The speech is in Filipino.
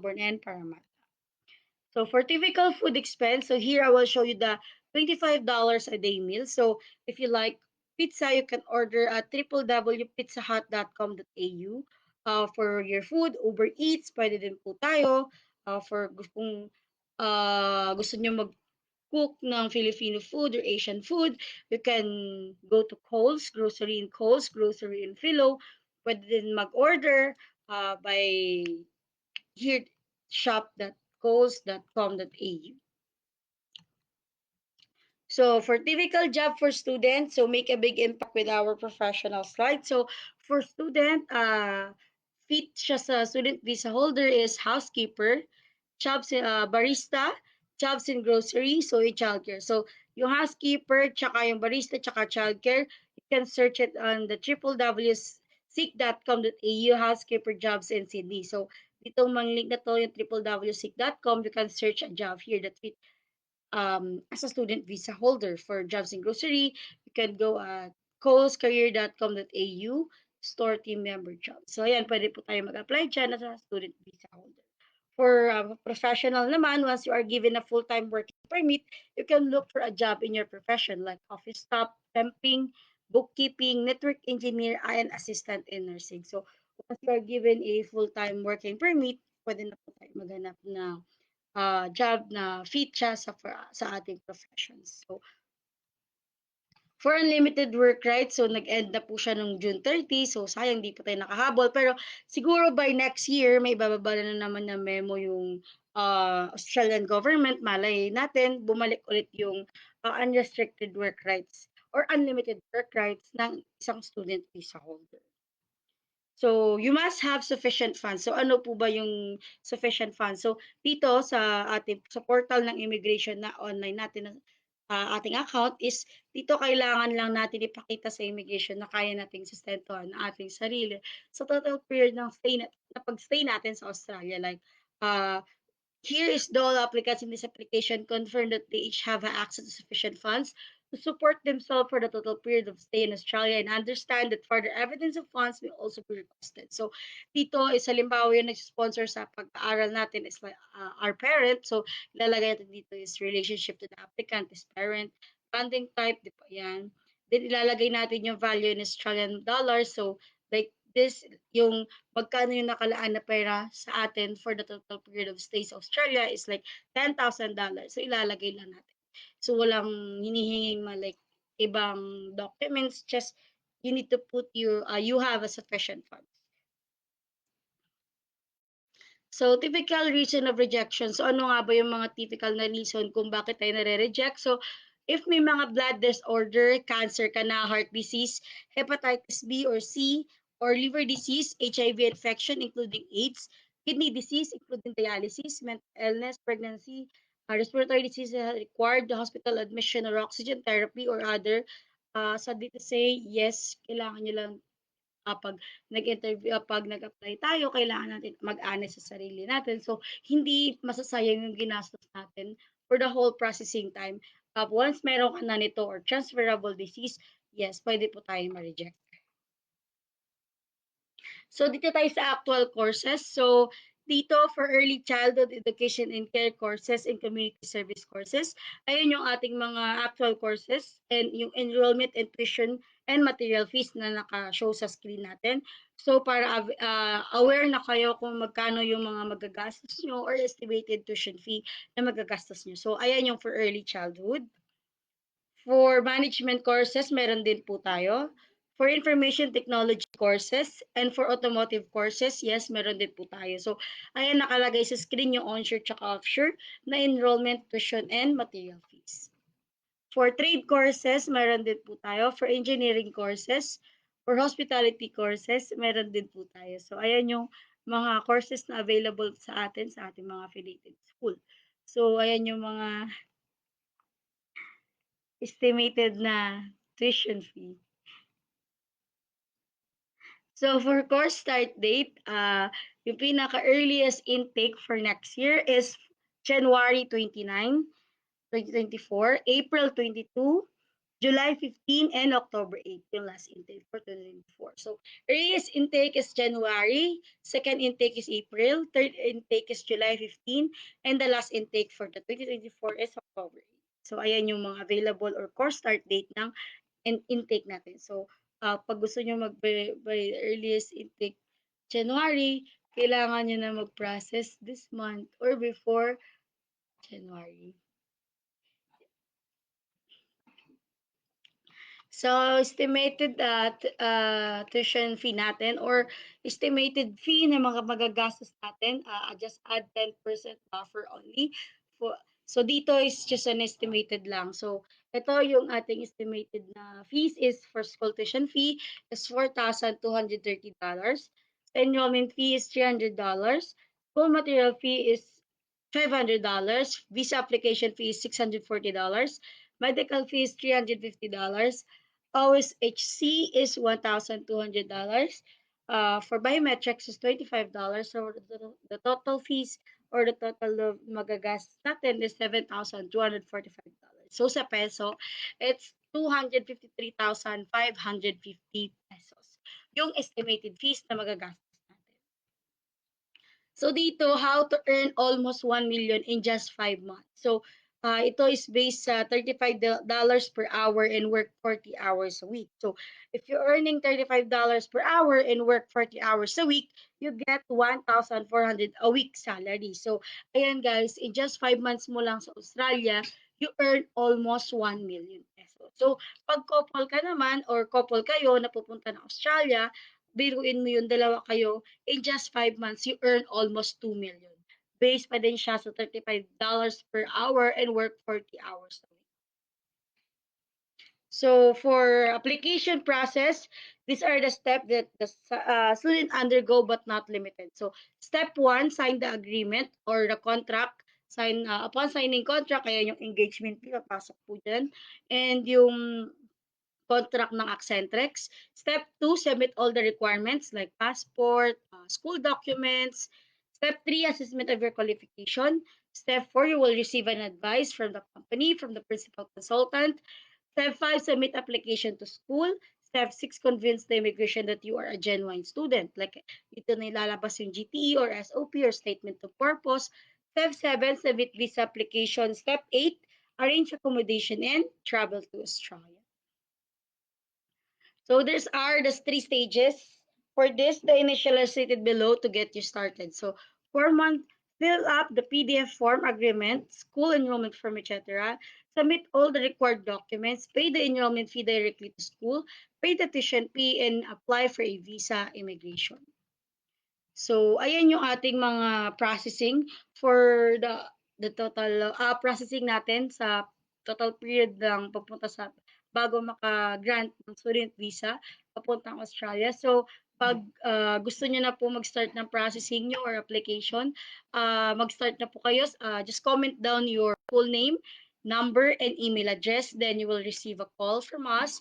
Melbourne, and Parramatta. So for typical food expense, so here I will show you the $25 a day meal. So if you like pizza, you can order at www.pizzahut.com.au. For your food, Uber Eats, pwede din po tayo. For kung gusto nyo mag-cook ng Filipino food or Asian food, you can go to Coles Grocery in Philo. Pwede din mag-order by here shop.coles.com.au. So for typical job for students, so make a big impact with our professional slide. So for student, fit siya sa student visa holder is housekeeper, jobs in barista, jobs in grocery, so yung childcare. So yung housekeeper, tsaka yung barista, tsaka childcare, you can search it on the www.seek.com.au housekeeper jobs in Sydney. So ditong mga link na to yung www.seek.com, you can search a job here that fit as a student visa holder for jobs in grocery. You can go at colescareer.com.au store team member jobs. So ayan, pwede po tayo mag-apply dyan as a student visa holder. For professional naman, once you are given a full-time working permit, you can look for a job in your profession like office staff, temping, bookkeeping, network engineer, and assistant in nursing. So once you are given a full-time working permit, pwede na po tayo maghanap ng job na fit siya sa ating professions. So, for unlimited work rights, so nag-end na po siya nung June 30, so sayang di pa tayo nakahabol. Pero siguro by next year, may bababa na naman na memo yung Australian government. Malay natin, bumalik ulit yung unrestricted work rights or unlimited work rights ng isang student visa holder. So, you must have sufficient funds. So, ano po ba yung sufficient funds? So, dito sa ating sa portal ng immigration na online natin na ating account is dito kailangan lang natin ipakita sa immigration na kaya nating sustentuhan ang ating sarili sa total period ng na pag-stay natin sa Australia. Like, uh, here is the all applicants in this application confirm that they each have access to sufficient funds to support themselves for the total period of stay in Australia and understand that further evidence of funds will also be requested. So, dito is halimbawa yung nag-sponsor sa pag-aaral natin is like our parent. So, ilalagay natin dito is relationship to the applicant is parent, funding type, di ba yan? Then, ilalagay natin yung value in Australian dollars. So, like this, yung magkano yung nakalaan na pera sa atin for the total period of stay sa Australia is like $10,000. So, ilalagay lang natin. So, walang hinihinging like ibang documents. Just, you need to put you have a sufficient funds. So, typical reason of rejection. So, ano nga ba yung mga typical na reason kung bakit tayo nare-reject? So, if may mga blood disorder, cancer ka na, heart disease, hepatitis B or C, or liver disease, HIV infection, including AIDS, kidney disease, including dialysis, mental illness, pregnancy, respiratory disease required the hospital admission or oxygen therapy or other, so dito say, yes, kailangan nyo lang 'pag nag-interview, 'pag nag-apply tayo kailangan natin mag-honest sa sarili natin. So, hindi masasayang yung ginastos natin for the whole processing time. Once meron ka na nito or transferable disease, yes, pwede po tayong ma-reject. So, dito tayo sa actual courses. So, dito for early childhood education and care courses and community service courses, ayun yung ating mga actual courses and yung enrollment and tuition and material fees na naka-show sa screen natin. So, para aware na kayo kung magkano yung mga magagastos nyo or estimated tuition fee na magagastos nyo. So, ayan yung for early childhood. For management courses, meron din po tayo. For information technology courses and for automotive courses, yes, meron din po tayo. So, ayan nakalagay sa screen yung onshore tsaka offshore na enrollment, tuition, and material fees. For trade courses, meron din po tayo. For engineering courses, for hospitality courses, meron din po tayo. So, ayan yung mga courses na available sa atin sa ating mga affiliated school. So, ayan yung mga estimated na tuition fee. So for course start date, yung pinaka-earliest intake for next year is January 29, 2024, April 22, July 15 and October 8 yung last intake for 2024. So, earliest intake is January, second intake is April, third intake is July 15, and the last intake for the 2024 is October 8. So, ayan yung mga available or course start date ng intake natin. So, pag gusto nyo by earliest intake January, kailangan nyo na mag-process this month or before January. So, estimated tuition fee natin or estimated fee na mga magagastos natin, just add 10% buffer only. For, so, dito is just an estimated lang. So, ito yung ating estimated na fees is for school tuition fee is $4,230. Enrollment fee is $300. School material fee is $500. Visa application fee is $640. Medical fee is $350. OSHC is $1,200. For biometrics is $25. So the total fees or the total of magagastos natin is $7,245. So sa peso, it's 253,550 pesos. Yung estimated fees na magagastos natin. So dito, how to earn almost 1 million in just 5 months. So ito is based sa $35 per hour and work 40 hours a week. So if you're earning $35 per hour and work 40 hours a week, you get 1,400 a week salary. So ayan guys, in just 5 months mo lang sa Australia, you earn almost 1 million pesos. So pag couple ka naman or couple kayo na pupunta ng Australia, biruin mo yung dalawa kayo, in just 5 months, you earn almost 2 million. Based pa din siya sa $35 per hour and work 40 hours a week. So for application process, these are the steps that the student undergo but not limited. So step 1, sign the agreement or the contract. Sign upon signing contract, kaya yung engagement fee papasok po dyan. And yung contract ng Accentrix. Step 2, submit all the requirements like passport, school documents. Step 3, assessment of your qualification. Step 4, you will receive an advice from the company, from the principal consultant. Step 5, submit application to school. Step 6, convince the immigration that you are a genuine student. Like, ito na ilalabas yung GTE or SOP or statement of purpose. Step 7, submit visa application. Step 8, arrange accommodation and travel to Australia. So these are the 3 stages. For this, the initial is stated below to get you started. So 4 month, fill up the PDF form agreement, school enrollment form, etc. Submit all the required documents, pay the enrollment fee directly to school, pay the tuition fee, and apply for a visa immigration. So, ayan yung ating mga processing for the total processing natin sa total period ng papunta sa bago maka-grant ng student visa papuntang Australia. So, pag gusto niyo na po mag-start ng processing niyo or application, mag-start na po kayo. Just comment down your full name, number, and email address. Then you will receive a call from us